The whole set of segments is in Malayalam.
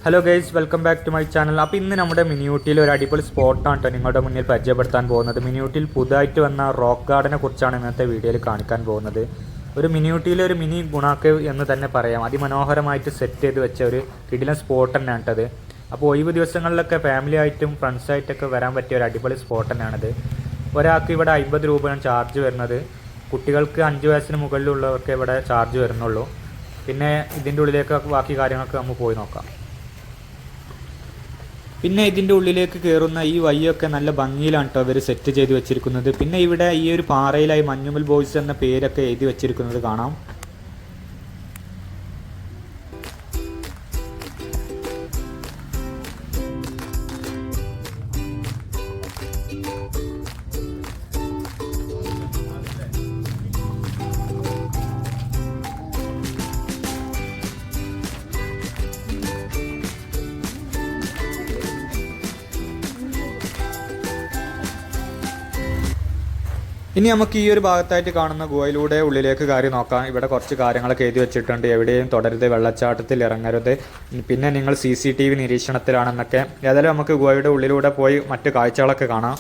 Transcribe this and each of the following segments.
Hello guys, welcome back to my channel. അപ്പോൾ ഇന്ന് നമ്മുടെ മിനിയൂട്ടിയിൽ ഒരു അടിപൊളി സ്പോട്ടാണ് കേട്ടോ നിങ്ങളുടെ മുന്നിൽ പരിചയപ്പെടുത്താൻ പോകുന്നത്. മിനിയൂട്ടിയിൽ പുതുതായിട്ട് വന്ന റോക്ക് ഗാർഡനെ കുറിച്ചാണ് ഇന്നത്തെ വീഡിയോയിൽ കാണിക്കാൻ പോകുന്നത്. ഒരു മിനിയൂട്ടിയിലെ ഒരു മിനി ഗുണാക്കേവ് എന്ന് തന്നെ പറയാം. അതിമനോഹരമായിട്ട് സെറ്റ് ചെയ്ത് വെച്ച ഒരു കിടിലൻ സ്പോട്ട് തന്നെയാണ് കേട്ടത്. അപ്പോൾ ഒഴിവ് ദിവസങ്ങളിലൊക്കെ ഫാമിലി ആയിട്ടും ഫ്രണ്ട്സായിട്ടൊക്കെ വരാൻ പറ്റിയ ഒരു അടിപൊളി സ്പോട്ട് തന്നെയാണിത്. ഒരാൾക്ക് ഇവിടെ 50 രൂപയാണ് ചാർജ് വരുന്നത്. കുട്ടികൾക്ക് 5 വയസ്സിന് മുകളിലുള്ളവർക്ക് ഇവിടെ ചാർജ് വരുന്നുള്ളൂ. പിന്നെ ഇതിൻ്റെ ഉള്ളിലേക്ക് ബാക്കി കാര്യങ്ങളൊക്കെ നമുക്ക് പോയി നോക്കാം. പിന്നെ ഇതിൻ്റെ ഉള്ളിലേക്ക് കയറുന്ന ഈ വഴിയൊക്കെ നല്ല ഭംഗിയിലാണ് കേട്ടോ അവർ സെറ്റ് ചെയ്ത് വെച്ചിരിക്കുന്നത്. പിന്നെ ഇവിടെ ഈ ഒരു പാറയിലായി മഞ്ഞുമൽ ബോയ്സ് എന്ന പേരൊക്കെ എഴുതി വെച്ചിരിക്കുന്നത് കാണാം. ഇനി നമുക്ക് ഈ ഒരു ഭാഗത്തായിട്ട് കാണുന്ന ഗുഹയിലൂടെ ഉള്ളിലേക്ക് കയറി നോക്കാം. ഇവിടെ കുറച്ച് കാര്യങ്ങളൊക്കെ എഴുതി വെച്ചിട്ടുണ്ട്. എവിടെയും തുടരുത്, വെള്ളച്ചാട്ടത്തിൽ ഇറങ്ങരുത്, പിന്നെ നിങ്ങൾ CCTV നിരീക്ഷണത്തിലാണെന്നൊക്കെ. ഏതായാലും നമുക്ക് ഗുഹയുടെ ഉള്ളിലൂടെ പോയി മറ്റു കാഴ്ചകളൊക്കെ കാണാം.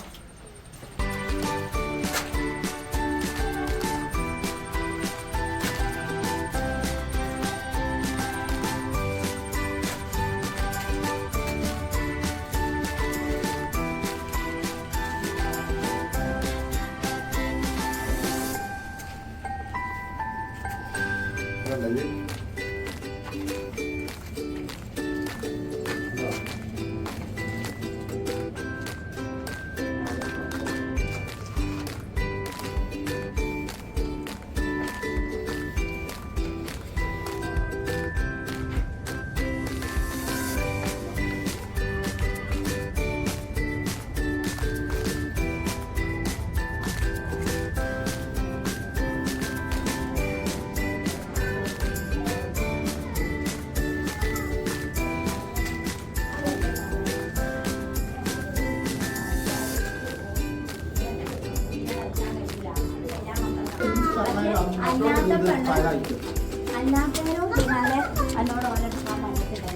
അല്ലാത്തവരോ പിന്നാലെ എന്നോട് ഓരോരുത്തർ പറഞ്ഞിട്ടില്ല.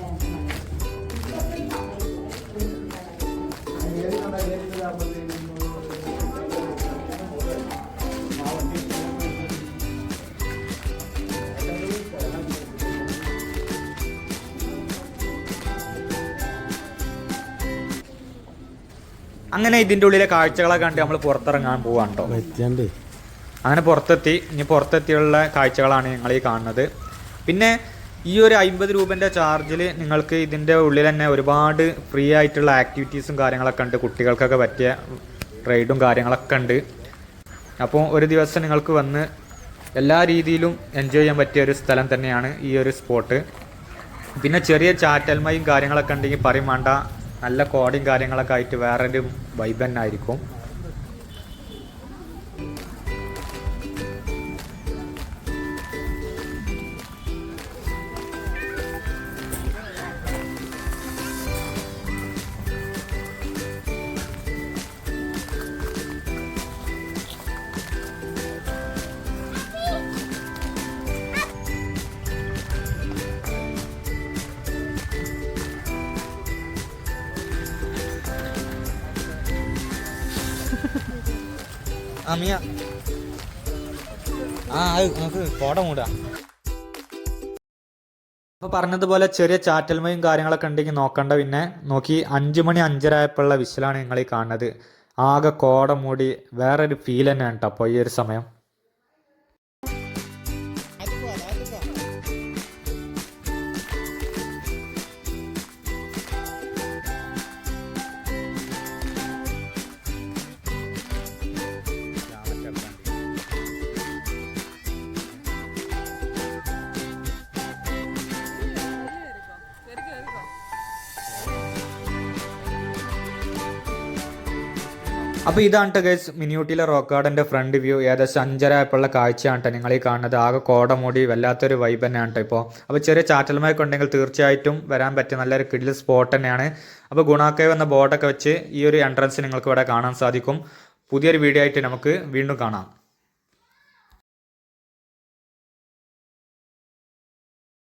അങ്ങനെ ഇതിൻ്റെ ഉള്ളിലെ കാഴ്ചകളൊക്കെ കണ്ട് നമ്മൾ പുറത്തിറങ്ങാൻ പോവാണ് കേട്ടോ. അങ്ങനെ പുറത്തെത്തിയുള്ള കാഴ്ചകളാണ് ഞങ്ങൾ ഈ കാണുന്നത്. പിന്നെ ഈ ഒരു 50 രൂപേൻ്റെ ചാർജിൽ നിങ്ങൾക്ക് ഇതിൻ്റെ ഉള്ളിൽ തന്നെ ഒരുപാട് ഫ്രീ ആയിട്ടുള്ള ആക്ടിവിറ്റീസും കാര്യങ്ങളൊക്കെ ഉണ്ട്. കുട്ടികൾക്കൊക്കെ പറ്റിയ റൈഡും കാര്യങ്ങളൊക്കെ ഉണ്ട്. അപ്പോൾ ഒരു ദിവസം നിങ്ങൾക്ക് വന്ന് എല്ലാ രീതിയിലും എൻജോയ് ചെയ്യാൻ പറ്റിയ ഒരു സ്ഥലം തന്നെയാണ് ഈ ഒരു സ്പോട്ട്. പിന്നെ ചെറിയ ചാറ്റൽമയും കാര്യങ്ങളൊക്കെ ഉണ്ടെങ്കിൽ പറയും വേണ്ട, നല്ല കോടയും കാര്യങ്ങളൊക്കെ ആയിട്ട് വേറൊരു വൈബ് തന്നെ ആയിരിക്കും. മിയ നമുക്ക് കോട മൂടാ. അപ്പോൾ പറഞ്ഞതുപോലെ ചെറിയ ചാറ്റൽമയും കാര്യങ്ങളൊക്കെ ഉണ്ടെങ്കിൽ നോക്കണ്ട. പിന്നെ നോക്കി 5 മണി 5:30 ആയപ്പോഴുള്ള വിഷലാണ് നിങ്ങൾ ഈ കാണുന്നത്. ആകെ കോട മൂടി വേറൊരു ഫീൽ തന്നെയാണ് കേട്ടോ അപ്പോൾ ഈ ഒരു സമയം. അപ്പോൾ ഇതാണ് ഗൈസ് മിനിയൂട്ടിയിലെ റോക്ക് ഗാർഡൻ്റെ ഫ്രണ്ട് വ്യൂ. ഏകദേശം 5:30 ആയപ്പോഴുള്ള കാഴ്ചയാണ് കേട്ടോ നിങ്ങൾ ഈ കാണുന്നത്. ആകെ കോടമൂടി വല്ലാത്തൊരു വൈബ് തന്നെയാണ് കേട്ടോ ഇപ്പോൾ. അപ്പോൾ ചെറിയ ചാറ്റൽമയൊക്കെ ഉണ്ടെങ്കിൽ തീർച്ചയായിട്ടും വരാൻ പറ്റിയ നല്ലൊരു കിടിലൻ സ്പോട്ട് തന്നെയാണ്. അപ്പോൾ ഗുണാക്കേവ് എന്ന ബോർഡൊക്കെ വെച്ച് ഈ ഒരു എൻട്രൻസ് നിങ്ങൾക്ക് ഇവിടെ കാണാൻ സാധിക്കും. പുതിയൊരു വീഡിയോ ആയിട്ട് നമുക്ക് വീണ്ടും കാണാം.